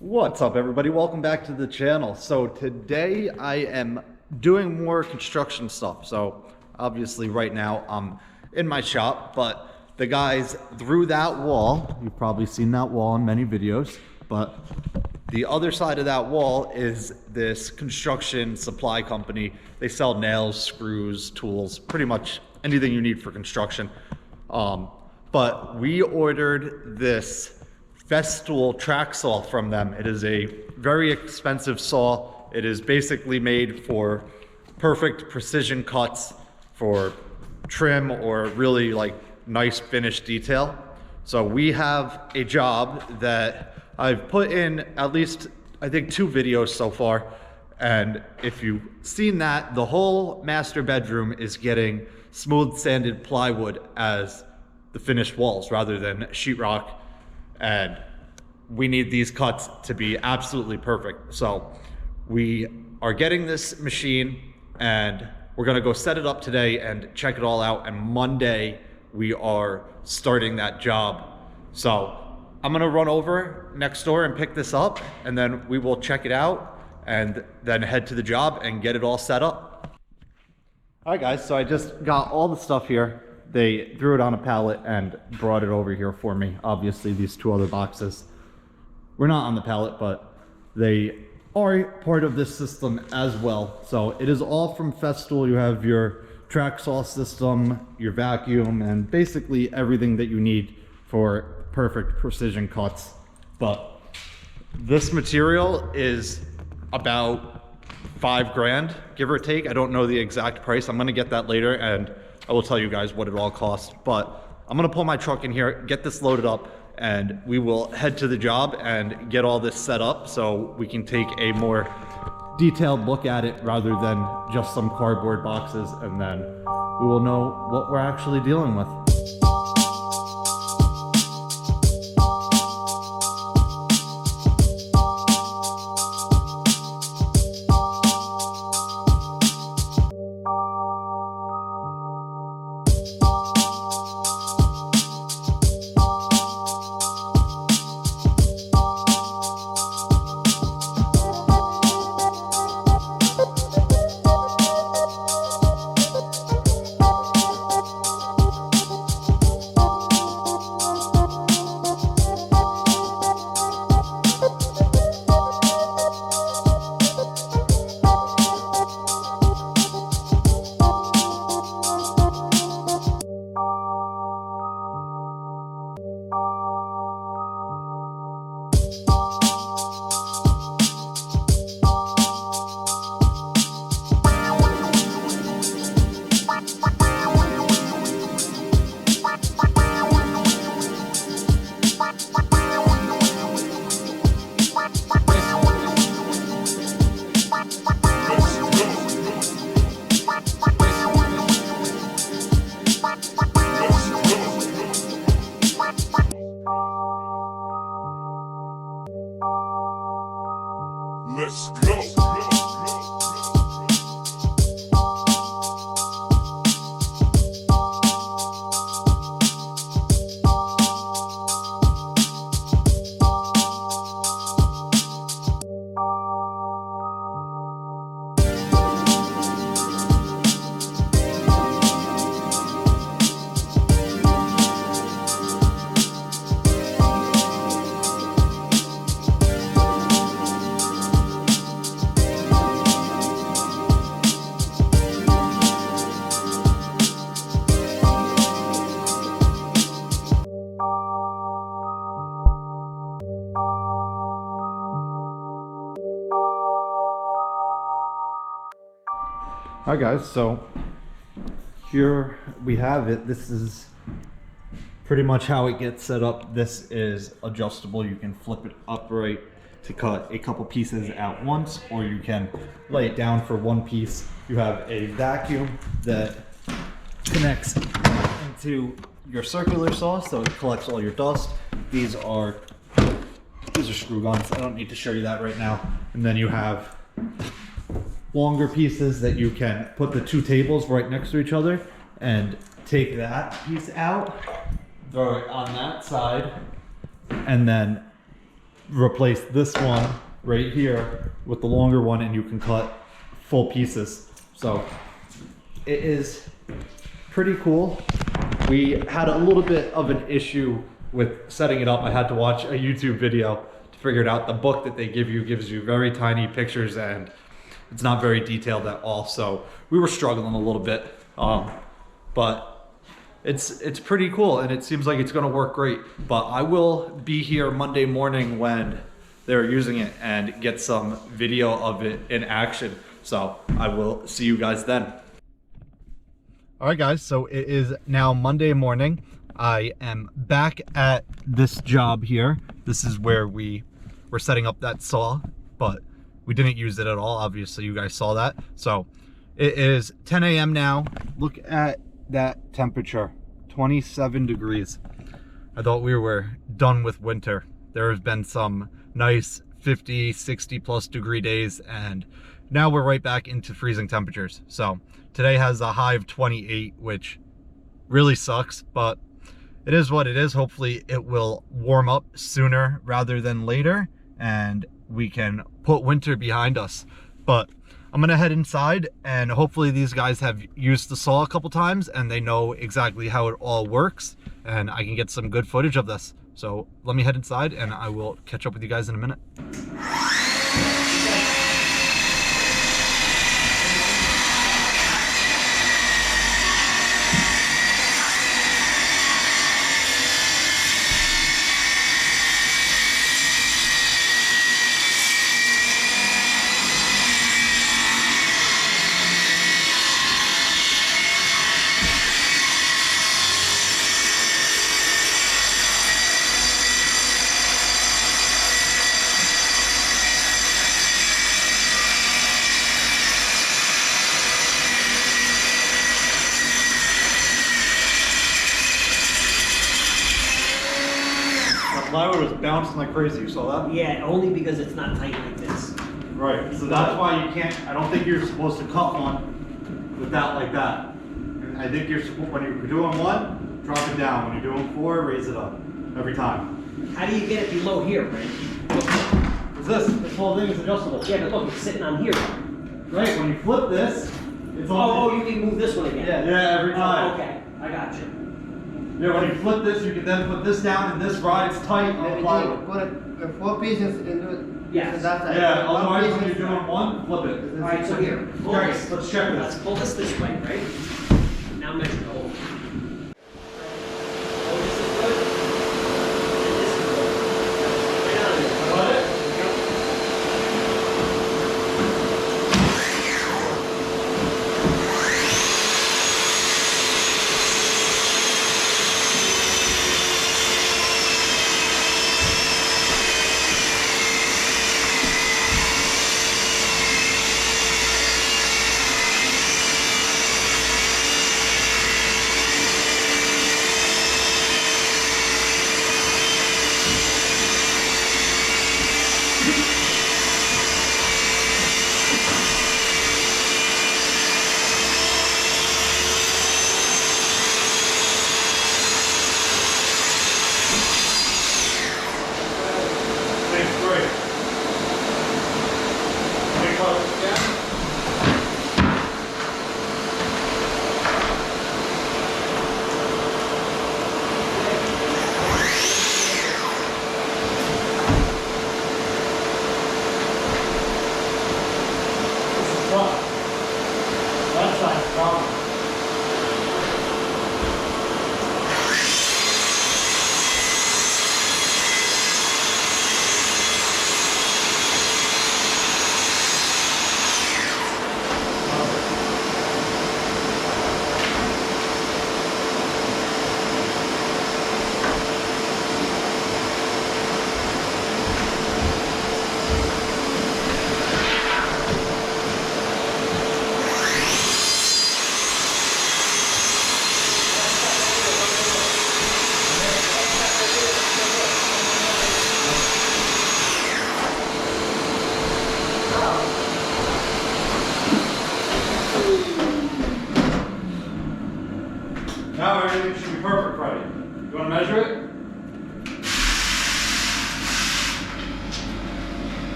What's up, everybody? Welcome back to the channel. So today I am doing more construction stuff. So obviously right now I'm in my shop, but the guys through that wall, you've probably seen that wall in many videos, but the other side of that wall is this construction supply company. They sell nails, screws, tools, pretty much anything you need for construction. But we ordered this Festool track saw from them. It is a very expensive saw. It is basically made for perfect precision cuts for trim or really like nice finished detail. So we have a job that I've put in at least, I think, 2 videos so far. And if you've seen that, the whole master bedroom is getting smooth sanded plywood as the finished walls rather than sheetrock. And we need these cuts to be absolutely perfect. So we are getting this machine and we're gonna go set it up today and check it all out. And Monday we are starting that job. So I'm gonna run over next door and pick this up, and then we will check it out and then head to the job and get it all set up. All right, guys, so I just got all the stuff here. They threw it on a pallet and brought it over here for me. Obviously, these 2 other boxes were not on the pallet, but they are part of this system as well. So it is all from Festool. You have your track saw system, your vacuum, and basically everything that you need for perfect precision cuts. But this material is about $5 grand, give or take. I don't know the exact price. I'm gonna get that later and I will tell you guys what it all costs. But I'm gonna pull my truck in here, get this loaded up, and we will head to the job and get all this set up so we can take a more detailed look at it rather than just some cardboard boxes, and then we will know what we're actually dealing with. Let's go. All right, guys, so here we have it. This is pretty much how it gets set up. This is adjustable. You can flip it upright to cut a couple pieces at once, or you can lay it down for one piece. You have a vacuum that connects into your circular saw, so it collects all your dust. These are screw guns. I don't need to show you that right now. And then you have longer pieces that you can put the 2 tables right next to each other and take that piece out, throw it on that side, and then replace this one right here with the longer one, and you can cut full pieces. So it is pretty cool. We had a little bit of an issue with setting it up. I had to watch a YouTube video to figure it out. The book that they give you gives you very tiny pictures and it's not very detailed at all. So we were struggling a little bit, but it's pretty cool and it seems like it's gonna work great. But I will be here Monday morning when they're using it and get some video of it in action. So I will see you guys then. All right, guys, so it is now Monday morning. I am back at this job here. This is where we were setting up that saw, but we didn't use it at all. Obviously, you guys saw that. So it is 10 a.m. now. Look at that temperature, 27 degrees. I thought we were done with winter. There has been some nice 50, 60 plus degree days, and now we're right back into freezing temperatures. So today has a high of 28, which really sucks, but it is what it is. Hopefully it will warm up sooner rather than later and we can put winter behind us. But I'm gonna head inside and hopefully these guys have used the saw a couple times and they know exactly how it all works and I can get some good footage of this. So let me head inside and I will catch up with you guys in a minute. Plywood was bouncing like crazy, you saw that? Yeah, only because it's not tight like this. Right, so that's why you can't, I don't think you're supposed to cut one with that like that. I think you're supposed, when you're doing one, drop it down. When you're doing four, raise it up every time. How do you get it below here, Brent? What's this? This whole thing is adjustable. Yeah, but look, it's sitting on here. Right, when you flip this, it's on. Oh, you can move this one again. Yeah, every time. Oh, okay, I got you. Yeah, when you flip this, you can then put this down and this rides tight on the plywood. Put 4 pieces into it. Yes. That side. Yeah, One otherwise when piece you're doing one, flip it. All right, so here. Pull Guys, this. let's check Let's this. pull this way, right? Now measure the hole. Oh, this is good. And this is good. Right on there. Got it?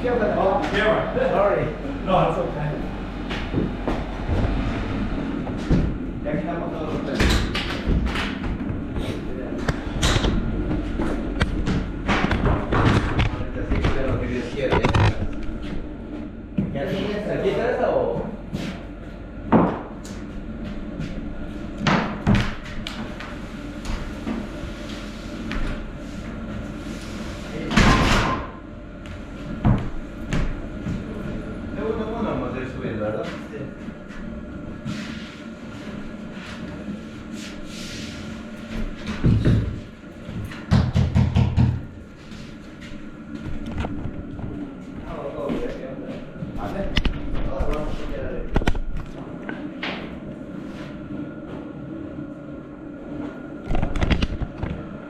Camera. Sorry. No, it's okay. Ya quitamos todos los pelos. Ahorita sí, pero lo que Dios quiere, ya. ¿Aquí está esa o...? No vamos a ir subiendo, ¿verdad? Sí.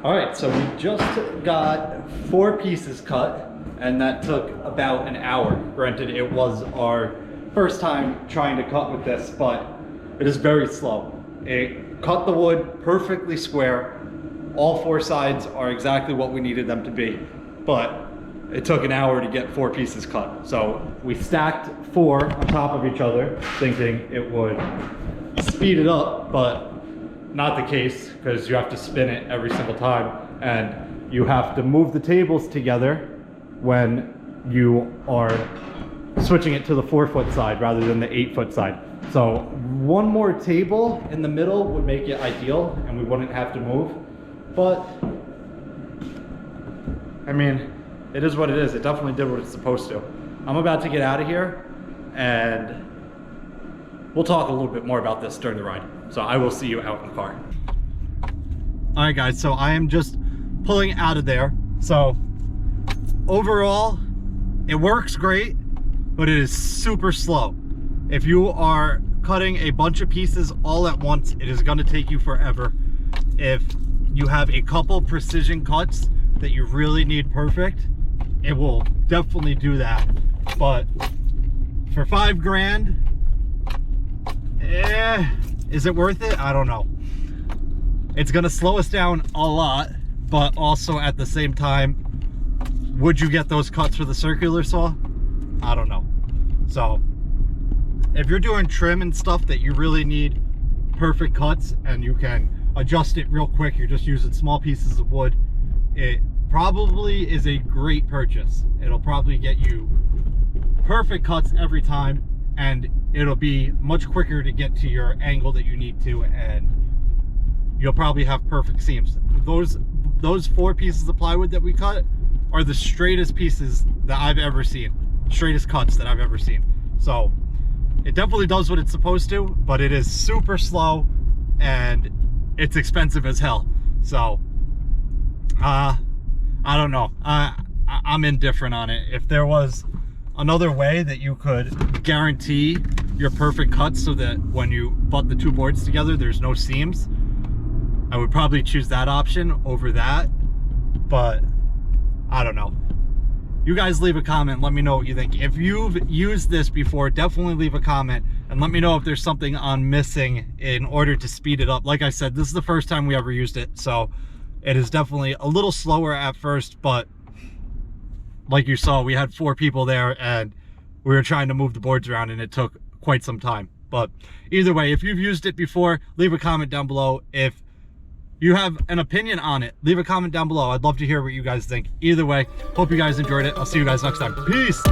All right, so we just got 4 pieces cut, and that took about an hour. Granted, it was our first time trying to cut with this, but it is very slow. It cut the wood perfectly square. All 4 sides are exactly what we needed them to be, but it took an hour to get 4 pieces cut. So we stacked 4 on top of each other, thinking it would speed it up, but not the case, because you have to spin it every single time, and you have to move the tables together when you are switching it to the 4-foot side rather than the 8-foot side. So one more table in the middle would make it ideal, and we wouldn't have to move. But I mean, it is what it is. It definitely did what it's supposed to. I'm about to get out of here, and we'll talk a little bit more about this during the ride. So I will see you out in the car. All right, guys, so I am just pulling out of there. So overall, it works great, but it is super slow. If you are cutting a bunch of pieces all at once, it is gonna take you forever. If you have a couple precision cuts that you really need perfect, it will definitely do that. But for $5 grand, is it worth it? I don't know. It's gonna slow us down a lot, but also at the same time, would you get those cuts for the circular saw? I don't know. So if you're doing trim and stuff that you really need perfect cuts and you can adjust it real quick, you're just using small pieces of wood, it probably is a great purchase. It'll probably get you perfect cuts every time, and it'll be much quicker to get to your angle that you need to, and you'll probably have perfect seams. Those 4 pieces of plywood that we cut are the straightest pieces that I've ever seen, straightest cuts that I've ever seen. So it definitely does what it's supposed to, but it is super slow and it's expensive as hell. So I don't know, I'm indifferent on it. If there was another way that you could guarantee your perfect cuts so that when you butt the 2 boards together there's no seams, I would probably choose that option over that. But I don't know. You guys leave a comment, let me know what you think. If you've used this before, definitely leave a comment and let me know if there's something I'm missing in order to speed it up. Like I said, this is the first time we ever used it, so it is definitely a little slower at first, but like you saw, we had 4 people there and we were trying to move the boards around and it took quite some time. But either way, if you've used it before, leave a comment down below. If you have an opinion on it, leave a comment down below. I'd love to hear what you guys think. Either way, hope you guys enjoyed it. I'll see you guys next time. Peace.